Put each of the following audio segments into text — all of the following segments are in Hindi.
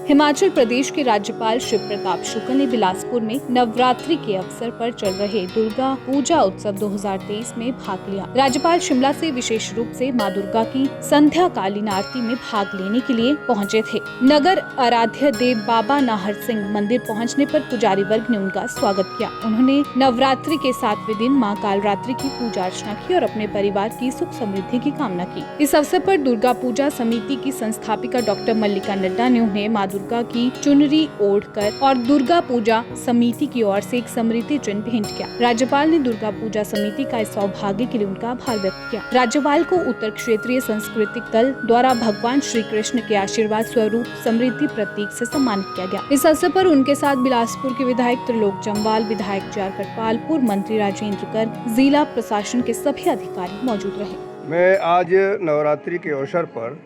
हिमाचल प्रदेश के राज्यपाल शिव प्रताप शुक्ल ने बिलासपुर में नवरात्रि के अवसर पर चल रहे दुर्गा पूजा उत्सव 2023 में भाग लिया। राज्यपाल शिमला से विशेष रूप से मां दुर्गा की संध्या कालीन आरती में भाग लेने के लिए पहुंचे थे। नगर आराध्य देव बाबा नाहर सिंह मंदिर पहुंचने पर पुजारी वर्ग ने उनका स्वागत किया। उन्होंने नवरात्रि के 7वें दिन मां कालरात्रि की पूजा अर्चना की और अपने परिवार की सुख समृद्धि की कामना की। इस अवसर पर दुर्गा पूजा समिति की संस्थापिका डॉक्टर मल्लिका नड्डा ने उन्हें मां दुर्गा की चुनरी ओढ़कर और दुर्गा पूजा समिति की ओर से एक स्मृति चिन्ह भेंट किया। राज्यपाल ने दुर्गा पूजा समिति का इस सौभाग्य के लिए उनका आभार व्यक्त किया। राज्यपाल को उत्तर क्षेत्रीय सांस्कृतिक दल द्वारा भगवान श्री कृष्ण के आशीर्वाद स्वरूप समृद्धि प्रतीक से सम्मानित किया गया। इस अवसर पर उनके साथ बिलासपुर के विधायक त्रिलोक जम्वाल, विधायक जे आर कटवाल, पूर्व मंत्री राजेंद्र गर्ग, जिला प्रशासन के सभी अधिकारी मौजूद रहे। मैं आज नवरात्रि के अवसर पर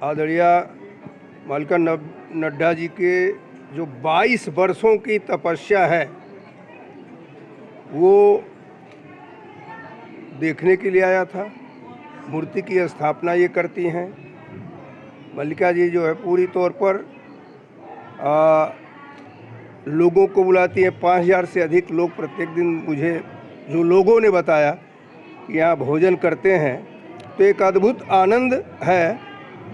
आदरणीय मल्लिका नड्डा जी के जो 22 वर्षों की तपस्या है वो देखने के लिए आया था। मूर्ति की स्थापना ये करती हैं। मल्लिका जी जो है पूरी तौर पर लोगों को बुलाती हैं। 5000 से अधिक लोग प्रत्येक दिन, मुझे जो लोगों ने बताया कि यहाँ भोजन करते हैं, तो एक अद्भुत आनंद है।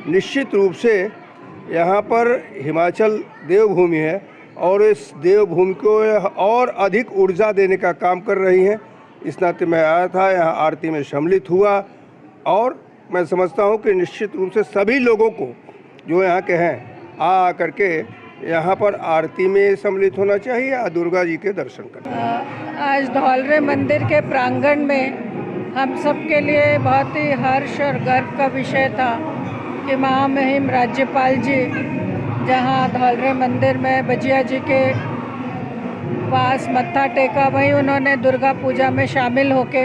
निश्चित रूप से यहाँ पर हिमाचल देवभूमि है और इस देवभूमि को और अधिक ऊर्जा देने का काम कर रही हैं। इस नाते मैं आया था, यहाँ आरती में सम्मिलित हुआ और मैं समझता हूँ कि निश्चित रूप से सभी लोगों को जो यहाँ के हैं आ करके यहाँ पर आरती में सम्मिलित होना चाहिए, दुर्गा जी के दर्शन करना। आज धौलरे मंदिर के प्रांगण में हम सब के लिए बहुत ही हर्ष और गर्व का विषय था कि महामहिम राज्यपाल जी जहां धौलरे मंदिर में बजिया जी के पास मत्था टेका, वहीं उन्होंने दुर्गा पूजा में शामिल होके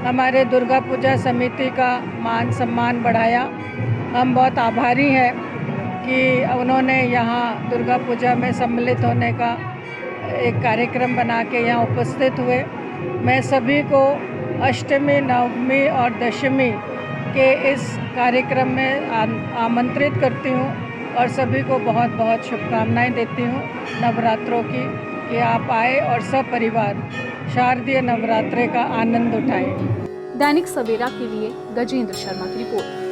हमारे दुर्गा पूजा समिति का मान सम्मान बढ़ाया। हम बहुत आभारी हैं कि उन्होंने यहाँ दुर्गा पूजा में सम्मिलित होने का एक कार्यक्रम बना के यहाँ उपस्थित हुए। मैं सभी को अष्टमी, नवमी और दशमी के इस कार्यक्रम में आमंत्रित करती हूँ और सभी को बहुत बहुत शुभकामनाएं देती हूँ नवरात्रों की, कि आप आए और सपरिवार शारदीय नवरात्रे का आनंद उठाएं। दैनिक सवेरा के लिए गजेंद्र शर्मा की रिपोर्ट।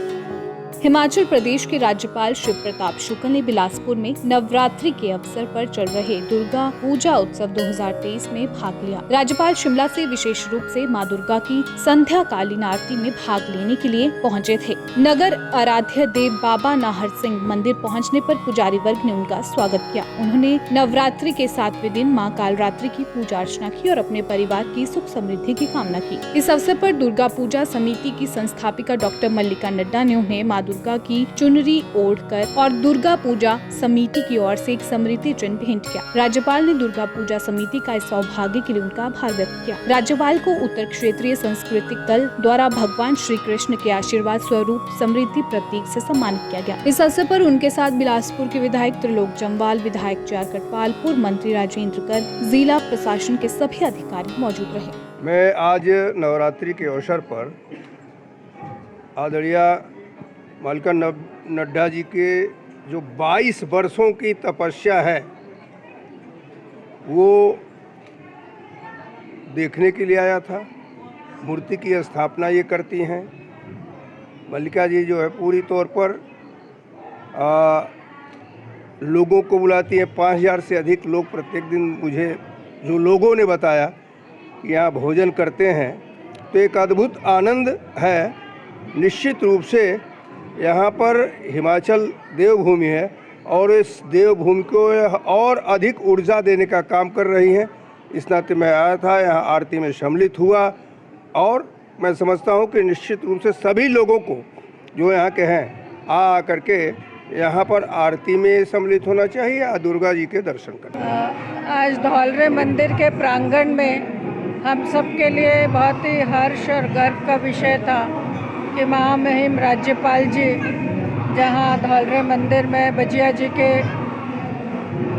हिमाचल प्रदेश के राज्यपाल शिव प्रताप शुक्ल ने बिलासपुर में नवरात्रि के अवसर पर चल रहे दुर्गा पूजा उत्सव 2023 में भाग लिया। राज्यपाल शिमला से विशेष रूप से मां दुर्गा की संध्या कालीन आरती में भाग लेने के लिए पहुंचे थे। नगर आराध्य देव बाबा नाहर सिंह मंदिर पहुंचने पर पुजारी वर्ग ने उनका स्वागत किया। उन्होंने नवरात्रि के 7वें दिन मां कालरात्रि की पूजा अर्चना की और अपने परिवार की सुख समृद्धि की कामना की। इस अवसर पर दुर्गा पूजा समिति की संस्थापिका डॉक्टर मल्लिका नड्डा ने उन्हें मां दुर्गा की चुनरी ओढ़कर और दुर्गा पूजा समिति की ओर से एक स्मृति चिन्ह भेंट किया। राज्यपाल ने दुर्गा पूजा समिति का इस सौभाग्य के लिए उनका आभार व्यक्त किया। राज्यपाल को उत्तर क्षेत्रीय सांस्कृतिक दल द्वारा भगवान श्री कृष्ण के आशीर्वाद स्वरूप समृद्धि प्रतीक से सम्मानित किया गया। इस अवसर पर उनके साथ बिलासपुर के विधायक त्रिलोक जम्वाल, विधायक जे आर कटवाल, पूर्व मंत्री राजेंद्र गर्ग, जिला प्रशासन के सभी अधिकारी मौजूद रहे। मैं आज नवरात्रि के अवसर पर आदरणीय मल्लिका नड्डा जी के जो 22 वर्षों की तपस्या है वो देखने के लिए आया था। मूर्ति की स्थापना ये करती हैं। मल्लिका जी जो है पूरी तौर पर लोगों को बुलाती हैं। 5000 से अधिक लोग प्रत्येक दिन, मुझे जो लोगों ने बताया कि यहाँ भोजन करते हैं, तो एक अद्भुत आनंद है। निश्चित रूप से यहाँ पर हिमाचल देवभूमि है और इस देवभूमि को और अधिक ऊर्जा देने का काम कर रही हैं। इस नाते मैं आया था, यहाँ आरती में सम्मिलित हुआ और मैं समझता हूँ कि निश्चित रूप से सभी लोगों को जो यहाँ के हैं आ करके यहाँ पर आरती में सम्मिलित होना चाहिए, दुर्गा जी के दर्शन करना। आज धौलरे मंदिर के प्रांगण में हम सब के लिए बहुत ही हर्ष और गर्व का विषय था कि महामहिम राज्यपाल जी जहां धौलरे मंदिर में बजिया जी के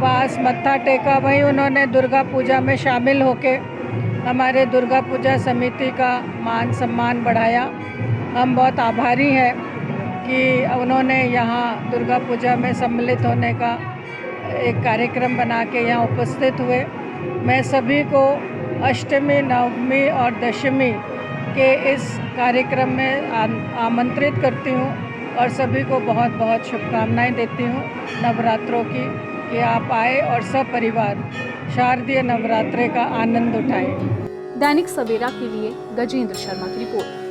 पास मत्था टेका, वहीं उन्होंने दुर्गा पूजा में शामिल होके हमारे दुर्गा पूजा समिति का मान सम्मान बढ़ाया। हम बहुत आभारी हैं कि उन्होंने यहाँ दुर्गा पूजा में सम्मिलित होने का एक कार्यक्रम बना के यहाँ उपस्थित हुए। मैं सभी को अष्टमी, नवमी और दशमी के इस कार्यक्रम में आमंत्रित करती हूँ और सभी को बहुत बहुत शुभकामनाएं देती हूँ नवरात्रों की, कि आप आए और सब परिवार शारदीय नवरात्रे का आनंद उठाएं। दैनिक सवेरा के लिए गजेंद्र शर्मा की रिपोर्ट।